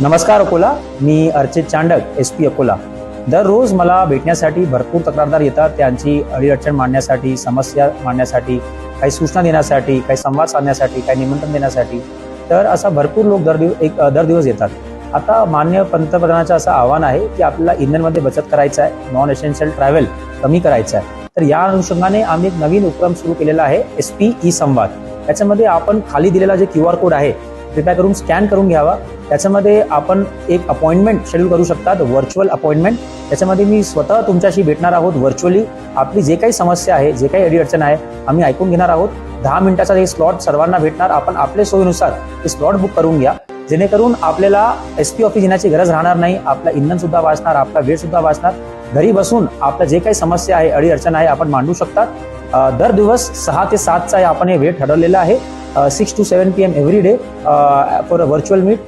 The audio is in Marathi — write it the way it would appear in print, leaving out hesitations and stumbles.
नमस्कार अकोला, मी अर्चित चांडक, SP अकोला. दररोज मला भेटण्यासाठी भरपूर तक्रारदार येतात. त्यांची अडीअडचण मांडण्यासाठी, समस्या मांडण्यासाठी, काही सूचना देण्यासाठी, काही संवाद साधण्यासाठी, काही निमंत्रण देण्यासाठी. तर असा भरपूर लोक दर दिवस येतात. आता माननीय पंतप्रधानांचं असं आव्हान आहे की आपल्याला इंधनमध्ये बचत करायचं आहे, नॉन एसेन्शियल ट्रॅव्हल कमी करायचं आहे. तर या अनुषंगाने आम्ही एक नवीन उपक्रम सुरू केलेला आहे, SP ई संवाद. त्याच्यामध्ये आपण खाली दिलेला जे QR कोड आहे कृपया करून स्कॅन करून घ्यावा. त्याच्यामध्ये आपण एक अपॉइंटमेंट शेड्यूल करू शकतात, व्हर्च्युअल अपॉइंटमेंट. त्याच्यामध्ये मी स्वतः तुमच्याशी भेटणार आहोत व्हर्च्युअली. आपली जे काही समस्या आहे, जे काही अडीअडचण आहे, आम्ही ऐकून घेणार आहोत. 10 मिनिटाचा हे स्लॉट सर्वांना भेटणार. आपण आपल्या सोयीनुसार हे स्लॉट बुक करून घ्या, जेणेकरून आपल्याला SP ऑफिस येण्याची गरज राहणार नाही. आपला इंधन सुद्धा वाचणार, आपला वेळ सुद्धा वाचणार. घरी बसून आपल्या जे काही समस्या आहे, अडीअडचण आहे, आपण मांडू शकतात. दर दिवस 6 ते 7चा आपण हे वेळ ठरवलेला आहे. 6 to 7 PM every day for a virtual meet.